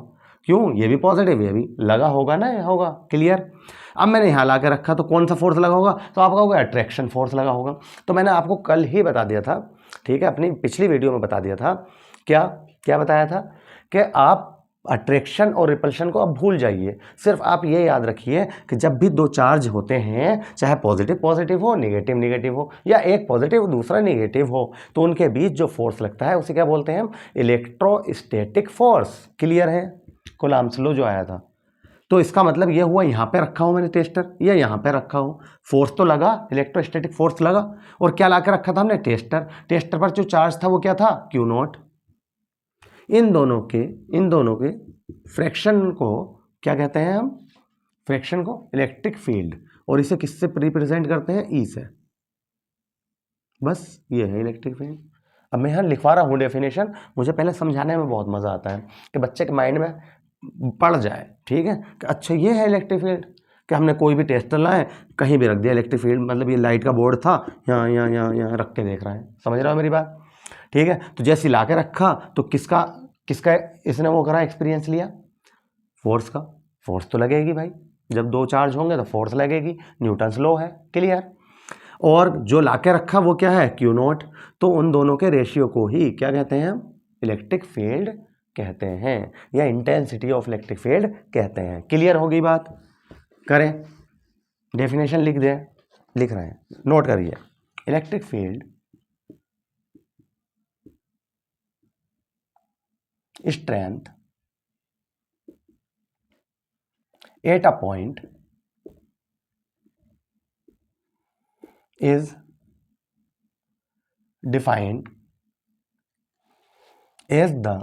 क्यों, ये भी पॉजिटिव, ये भी लगा होगा ना, होगा। क्लियर। अब मैंने यहाँ ला के रखा तो कौन सा फोर्स लगा होगा, तो आपका होगा अट्रैक्शन फोर्स लगा होगा। तो मैंने आपको कल ही बता दिया था, ठीक है, अपनी पिछली वीडियो में बता दिया था, क्या क्या बताया था, कि आप अट्रैक्शन और रिपल्शन को अब भूल जाइए, सिर्फ आप ये याद रखिए कि जब भी दो चार्ज होते हैं, चाहे पॉजिटिव पॉजिटिव हो, नेगेटिव नेगेटिव हो, या एक पॉजिटिव दूसरा नेगेटिव हो, तो उनके बीच जो फोर्स लगता है उसे क्या बोलते हैं हम, इलेक्ट्रोस्टैटिक फोर्स। क्लियर है, कूलम्ब्स लॉ जो आया था। तो इसका मतलब ये हुआ, यहाँ पे रखा हूँ मैंने टेस्टर, या यहाँ पे रखा हूँ, फोर्स तो लगा, इलेक्ट्रोस्टैटिक फोर्स लगा, और क्या ला के रखा था हमने, टेस्टर। टेस्टर पर जो चार्ज था वो क्या था, क्यू नॉट। इन दोनों के फ्रैक्शन को क्या कहते हैं हम, फ्रैक्शन को इलेक्ट्रिक फील्ड, और इसे किससे रिप्रेजेंट करते हैं, ई से। बस ये है इलेक्ट्रिक फील्ड। अब मैं यहाँ लिखवा रहा हूँ डेफिनेशन, मुझे पहले समझाने में बहुत मज़ा आता है कि बच्चे के माइंड में पड़ जाए, ठीक है, कि अच्छा ये है इलेक्ट्रिक फील्ड, कि हमने कोई भी टेस्टर लाए, कहीं भी रख दिया इलेक्ट्रिक फील्ड, मतलब ये लाइट का बोर्ड था, यहाँ यहाँ यहाँ यहाँ रख के देख रहा है, समझ रहा हो मेरी बात, ठीक है। तो जैसे ला के रखा तो किसका किसका इसने वो करा, एक्सपीरियंस लिया, फोर्स का। फोर्स तो लगेगी भाई, जब दो चार्ज होंगे तो फोर्स लगेगी, न्यूटन्स लॉ है। क्लियर। और जो ला के रखा वो क्या है, क्यू नॉट। तो उन दोनों के रेशियो को ही क्या कहते हैं हम, इलेक्ट्रिक फील्ड कहते हैं, या इंटेंसिटी ऑफ इलेक्ट्रिक फील्ड कहते हैं। क्लियर होगी बात। करें, डेफिनेशन लिख दें, लिख रहे हैं, नोट करिए। Electric field strength at a point is defined as the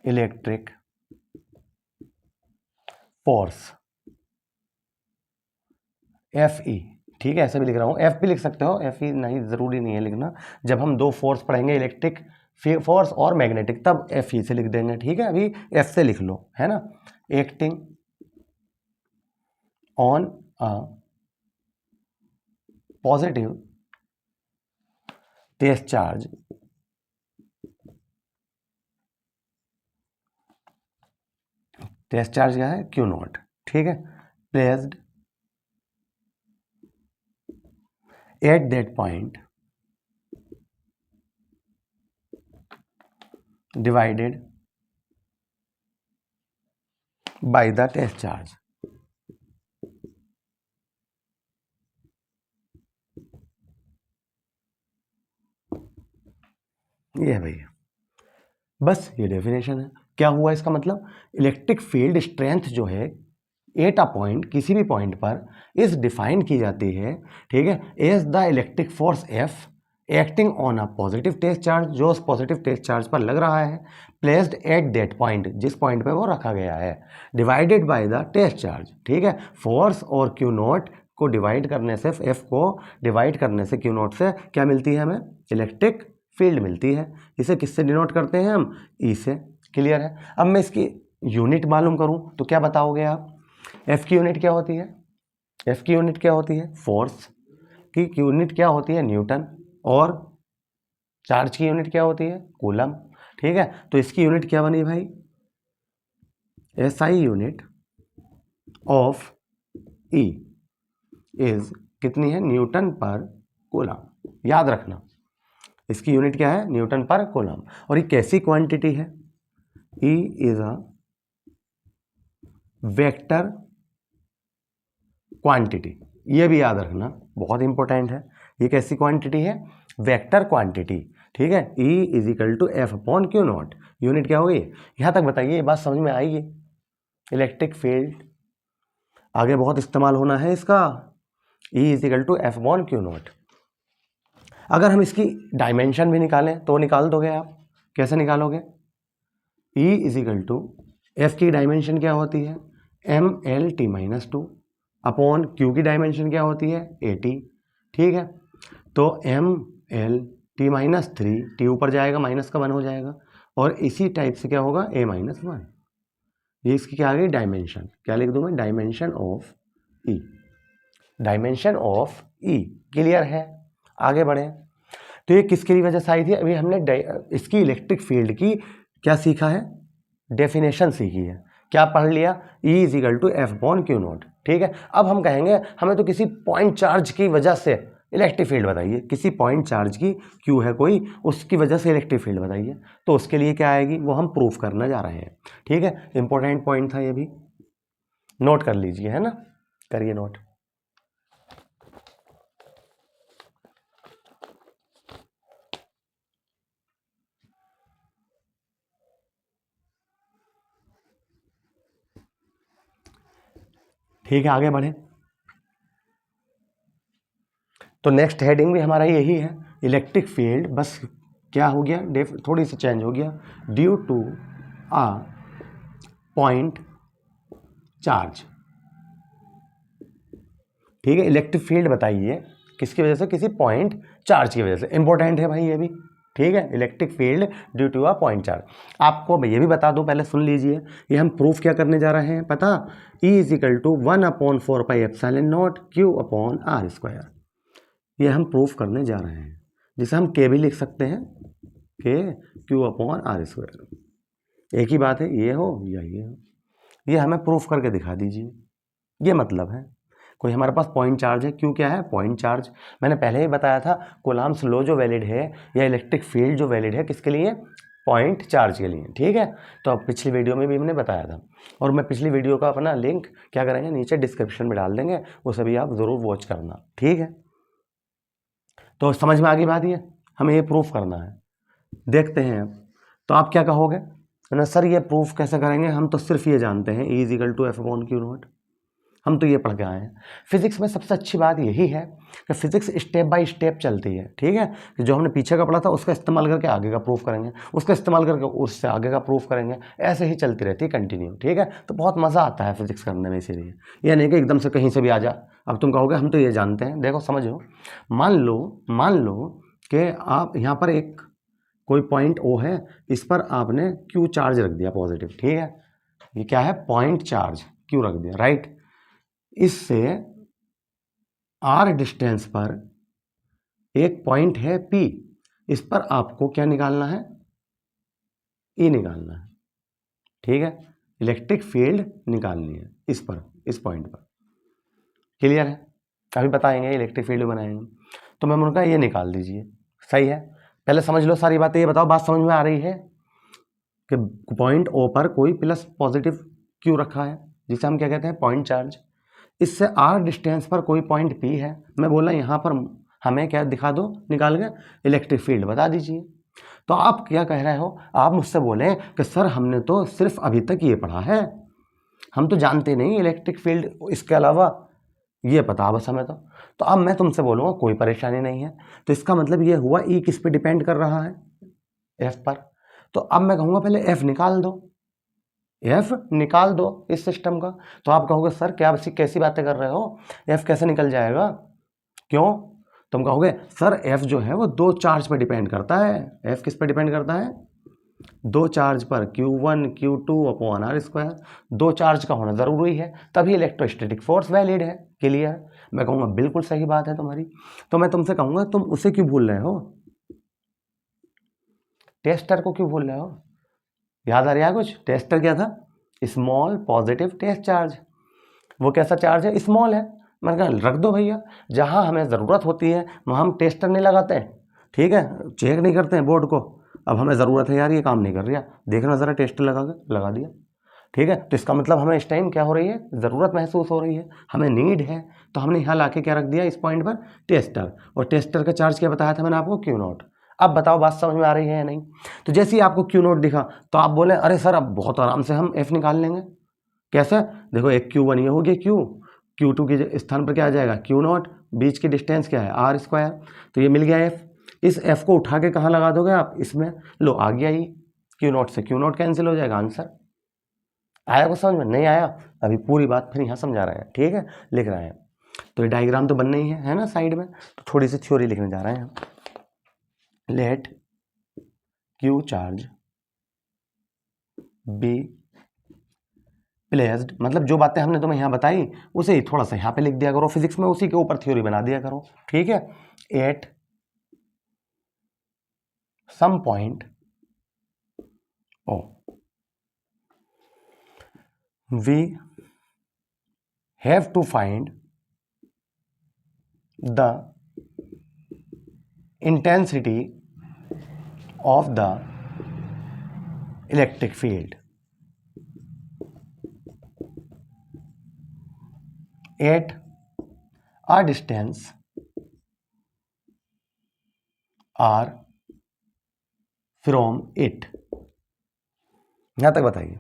electric force Fe। ठीक है, ऐसे भी लिख रहा हूँ, एफ भी लिख सकते हो, एफ ई नहीं, ज़रूरी नहीं है लिखना। जब हम दो फोर्स पढ़ेंगे, इलेक्ट्रिक फोर्स और मैग्नेटिक, तब एफ ई से लिख देंगे, ठीक है, अभी एफ से लिख लो, है ना। Acting on a positive test charge test charge क्या है, क्यू नॉट, ठीक है, placed at that point divided by the test charge। ये है भैया, बस ये डेफिनेशन है। क्या हुआ इसका मतलब, इलेक्ट्रिक फील्ड स्ट्रेंथ जो है एट अ पॉइंट, किसी भी पॉइंट पर इस डिफाइन की जाती है, ठीक है, as the electric force F acting on a positive test charge, जो उस पॉजिटिव टेस्ट चार्ज पर लग रहा है, प्लेस्ड एट दैट पॉइंट, जिस पॉइंट पे वो रखा गया है, divided by the test charge, ठीक है। फोर्स और क्यू नॉट को डिवाइड करने से, एफ को डिवाइड करने से क्यू नॉट से क्या मिलती है हमें, इलेक्ट्रिक फील्ड मिलती है। इसे किससे डिनोट करते हैं हम, ई से। क्लियर है। अब मैं इसकी यूनिट मालूम करूं तो क्या बताओगे आप, एफ की यूनिट क्या होती है, एफ की यूनिट क्या होती है, फोर्स की यूनिट क्या होती है, न्यूटन, और चार्ज की यूनिट क्या होती है, कूलम, ठीक है। तो इसकी यूनिट क्या बनी भाई, SI unit of E is कितनी है, न्यूटन पर कूलम। याद रखना इसकी यूनिट क्या है, न्यूटन पर कूलम। और ये कैसी क्वांटिटी है, E is a vector quantity, ये भी याद रखना, बहुत इंपॉर्टेंट है। ये कैसी क्वांटिटी है, वेक्टर क्वांटिटी, ठीक है। E is equal to F upon Q naught, unit क्या होगी, यहां तक बताइए, ये बात समझ में आएगी। इलेक्ट्रिक फील्ड आगे बहुत इस्तेमाल होना है इसका, E is equal to F upon Q naught. अगर हम इसकी डायमेंशन भी निकालें तो निकाल दोगे आप, कैसे निकालोगे, E is equal to F की डायमेंशन क्या होती है, M L T minus two, upon Q की डायमेंशन क्या होती है, ए टी, ठीक है। तो M L T minus three, T ऊपर जाएगा माइनस का वन हो जाएगा, और इसी टाइप से क्या होगा, ए माइनस वन। ये इसकी क्या आ गई, डायमेंशन, क्या लिख दूं मैं, dimension of E, dimension of E. Clear है, आगे बढ़े। तो ये किसकी वजह से आई थी, अभी हमने इसकी इलेक्ट्रिक फील्ड की क्या सीखा है, डेफिनेशन सीखी है, क्या पढ़ लिया, E is equal to F upon Q naught, ठीक है। अब हम कहेंगे हमें तो किसी पॉइंट चार्ज की वजह से इलेक्ट्रिक फील्ड बताइए, किसी पॉइंट चार्ज की क्यू है कोई, उसकी वजह से इलेक्ट्रिक फील्ड बताइए। तो उसके लिए क्या आएगी, वो हम प्रूफ करने जा रहे हैं, ठीक है। इंपॉर्टेंट पॉइंट था ये भी, नोट कर लीजिए, है ना, करिए नोट। ठीक है, आगे बढ़े। तो नेक्स्ट हेडिंग भी हमारा यही है, इलेक्ट्रिक फील्ड, बस क्या हो गया, थोड़ी सी चेंज हो गया, due to a point charge, ठीक है। इलेक्ट्रिक फील्ड बताइए किसकी वजह से, किसी पॉइंट चार्ज की वजह से, इंपॉर्टेंट है भाई ये भी, ठीक है। Electric field due to a point charge. आपको ये भी बता दूं, पहले सुन लीजिए, ये हम प्रूफ क्या करने जा रहे हैं पता, E is equal to 1/4 pi epsilon naught Q upon are square, ये हम प्रूफ करने जा रहे हैं, जिसे हम K भी लिख सकते हैं, K Q upon are square, एक ही बात है, ये हो या ये हो, ये हमें प्रूफ करके दिखा दीजिए। ये मतलब है कोई हमारे पास पॉइंट चार्ज है, क्यों क्या है, पॉइंट चार्ज। मैंने पहले ही बताया था, कूलम्ब्स लॉ जो वैलिड है या इलेक्ट्रिक फील्ड जो वैलिड है, किसके लिए, पॉइंट चार्ज के लिए, ठीक है। तो अब पिछली वीडियो में भी हमने बताया था, और मैं पिछली वीडियो का अपना लिंक क्या करेंगे, नीचे डिस्क्रिप्शन में डाल देंगे, उसे भी आप ज़रूर वॉच करना, ठीक है। तो समझ में आ गई बात, ये हमें ये प्रूफ करना है, देखते हैं। तो आप क्या कहोगे ना, सर ये प्रूफ कैसे करेंगे, हम तो सिर्फ ये जानते हैं E is equal to F upon Q naught, हम तो ये पढ़ के आए हैं। फिजिक्स में सबसे अच्छी बात यही है कि फिजिक्स स्टेप बाय स्टेप चलती है, ठीक है। कि जो हमने पीछे का पढ़ा था उसका इस्तेमाल करके आगे का प्रूफ करेंगे, उसका इस्तेमाल करके उससे आगे का प्रूफ करेंगे, ऐसे ही चलती रहती है कंटिन्यू, ठीक है। तो बहुत मज़ा आता है फिजिक्स करने में, इसीलिए ये नहीं कि एकदम से कहीं से भी आ जा। अब तुम कहोगे हम तो ये जानते हैं, देखो समझो, मान लो कि आप यहाँ पर एक कोई पॉइंट O है, इस पर आपने Q चार्ज रख दिया पॉजिटिव, ठीक है। ये क्या है, पॉइंट चार्ज Q रख दिया, राइट। इससे R डिस्टेंस पर एक पॉइंट है P, इस पर आपको क्या निकालना है, E निकालना है, ठीक है। इलेक्ट्रिक फील्ड निकालनी है इस पर, इस पॉइंट पर, क्लियर है। अभी बताएंगे, इलेक्ट्रिक फील्ड बनाएंगे, तो मैं उनका ये निकाल दीजिए, सही है। पहले समझ लो सारी बातें, ये बताओ बात समझ में आ रही है कि पॉइंट O पर कोई प्लस पॉजिटिव Q रखा है, जिसे हम क्या कहते हैं, पॉइंट चार्ज। इससे R डिस्टेंस पर कोई पॉइंट P है, मैं बोला यहाँ पर हमें क्या दिखा दो निकाल के, इलेक्ट्रिक फील्ड बता दीजिए। तो आप क्या कह रहे हो, आप मुझसे बोलें कि सर हमने तो सिर्फ अभी तक ये पढ़ा है, हम तो जानते नहीं इलेक्ट्रिक फील्ड, इसके अलावा ये पता बस हमें तो अब मैं तुमसे बोलूँगा कोई परेशानी नहीं है। तो इसका मतलब ये हुआ ई किस पे डिपेंड कर रहा है, एफ पर। तो अब मैं कहूँगा पहले एफ निकाल दो, एफ निकाल दो इस सिस्टम का। तो आप कहोगे सर क्या कैसी बातें कर रहे हो, एफ कैसे निकल जाएगा, क्यों? तुम कहोगे सर एफ जो है वो दो चार्ज पर डिपेंड करता है। एफ किस पर डिपेंड करता है, दो चार्ज पर, Q1 Q2 upon are square. दो चार्ज का होना जरूरी है, तभी इलेक्ट्रोस्टैटिक फोर्स वैलिड है, क्लियर? मैं कहूँगा बिल्कुल सही बात है तुम्हारी। तो मैं तुमसे कहूँगा तुम उसे क्यों भूल रहे हो, टेस्टर को क्यों भूल रहे हो? याद आ रहा है कुछ? टेस्टर क्या था, स्मॉल पॉजिटिव टेस्ट चार्ज। वो कैसा चार्ज है, स्मॉल है। मैंने कहा रख दो भैया, जहाँ हमें ज़रूरत होती है वहाँ हम टेस्टर नहीं लगाते हैं, ठीक है, चेक नहीं करते हैं बोर्ड को। अब हमें ज़रूरत है यार ये काम नहीं कर रहा, देखना ज़रा टेस्टर लगा दिया, ठीक है। तो इसका मतलब हमें इस टाइम क्या हो रही है, ज़रूरत महसूस हो रही है, हमें नीड है। तो हमने यहाँ लाके क्या रख दिया इस पॉइंट पर, टेस्टर। और टेस्टर का चार्ज क्या बताया था मैंने आपको, Q0। अब बताओ बात समझ में आ रही है या नहीं? तो जैसे ही आपको Q0 दिखा तो आप बोले अरे सर अब बहुत आराम से हम F निकाल लेंगे। कैसे? देखो एक Q1 ये हो गया, Q2 के स्थान पर क्या आ जाएगा, Q0, बीच की डिस्टेंस क्या है, R स्क्वायर। तो ये मिल गया F। इस F को उठा के कहाँ लगा दोगे आप, इसमें। लो आ गया ही, Q0 से Q0 कैंसिल हो जाएगा, आंसर। आया कुछ समझ में? नहीं आया? अभी पूरी बात फिर यहाँ समझा रहे हैं, ठीक है, लिख रहे हैं। तो ये डायग्राम तो बनना ही है ना साइड में। तो थोड़ी सी थ्योरी लिखने जा रहे हैं हम। Let Q charge be placed, मतलब जो बातें हमने तुम्हें यहाँ बताई उसे ही थोड़ा सा यहाँ पे लिख दिया करो, फिजिक्स में उसी के ऊपर थ्योरी बना दिया करो, ठीक है। At some point O we have to find the intensity of the electric field at a distance r from it। यहां तक बताइए,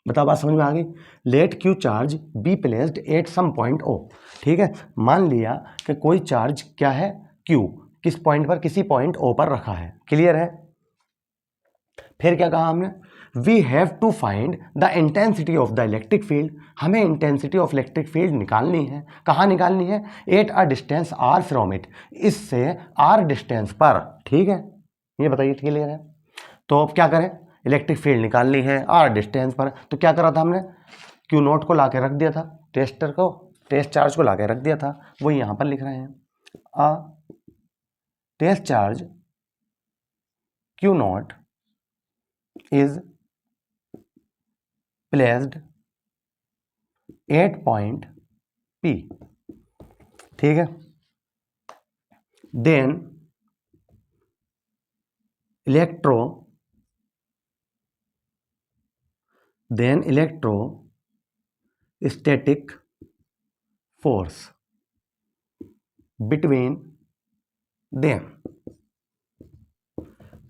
बताओ बात समझ में आ गई? Let Q charge be placed at some point O, ठीक है। मान लिया कि कोई चार्ज क्या है, Q, किस पॉइंट पर, किसी पॉइंट O पर रखा है, क्लियर है। फिर क्या कहा हमने, we have to find the intensity of the electric field. हमें इंटेंसिटी ऑफ इलेक्ट्रिक फील्ड निकालनी है। कहाँ निकालनी है, at a distance r from it, इससे r डिस्टेंस पर, ठीक है। ये बताइए क्लियर है? तो अब क्या करें, इलेक्ट्रिक फील्ड निकालनी है r डिस्टेंस पर। तो क्या करा था हमने, Q0 को ला के रख दिया था, टेस्टर को, टेस्ट चार्ज को ला के रख दिया था, वो यहाँ पर लिख रहे हैं। A test charge Q0 is placed at point P, ठीक है। then electrostatic force between them,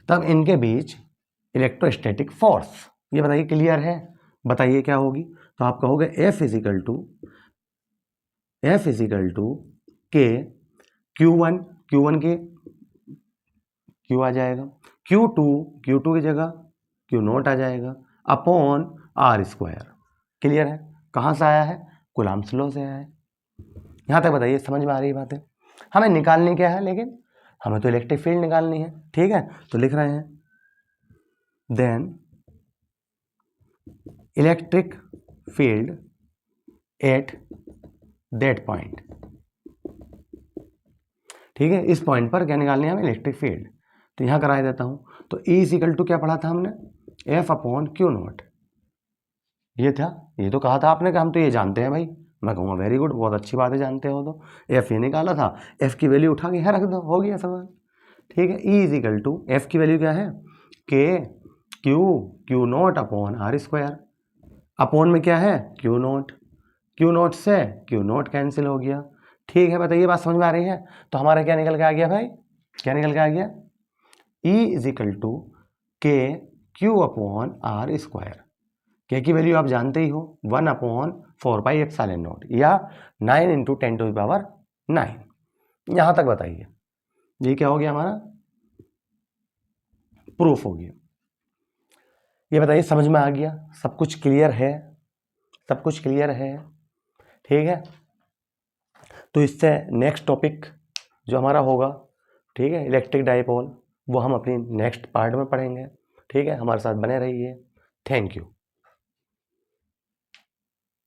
तब इनके बीच इलेक्ट्रोस्टैटिक फोर्स, ये बताइए क्लियर है? बताइए क्या होगी? तो आप कहोगे F इजिकल टू के Q1 के Q आ जाएगा, Q2 की जगह Q0 आ जाएगा, अपॉन R स्क्वायर, क्लियर है? कहाँ से आया है, कूलम्ब्स लॉ से आया है। यहाँ तक बताइए समझ में आ रही बात है? हमें निकालनी क्या है, लेकिन हमें तो इलेक्ट्रिक फील्ड निकालनी है, ठीक है। तो लिख रहे हैं then electric field at that point, ठीक है। इस पॉइंट पर क्या निकालनी है हमें, इलेक्ट्रिक फील्ड। तो यहाँ करा देता हूँ। तो E इजिकल टू क्या पढ़ा था हमने, F अपॉन Q0, ये था। ये तो कहा था आपने कि हम तो ये जानते हैं भाई। मैं कहूँगा वेरी गुड, बहुत अच्छी बात है, जानते हो तो। F ये निकाला था, F की वैल्यू उठा के यहाँ रख दो, हो गया सवाल, ठीक है। E इजिकल टू F की वैल्यू क्या है, K Q0 upon R square, upon में क्या है Q0 से Q0 कैंसिल हो गया, ठीक है। बताइए बात समझ में आ रही है? तो हमारा क्या निकल के आ गया भाई, क्या निकल के आ गया, E इज इक्वल टू के क्यू अपॉन आर स्क्वायर। के की वैल्यू आप जानते ही हो 1/4πε0 या 9 इंटू 10⁹9। यहां तक बताइए, ये क्या हो गया हमारा प्रूफ हो गया। ये बताइए समझ में आ गया, सब कुछ क्लियर है, सब कुछ क्लियर है, ठीक है। तो इससे नेक्स्ट टॉपिक जो हमारा होगा, ठीक है, इलेक्ट्रिक डाइपोल, वो हम अपनी नेक्स्ट पार्ट में पढ़ेंगे, ठीक है। हमारे साथ बने रहिए, थैंक यू।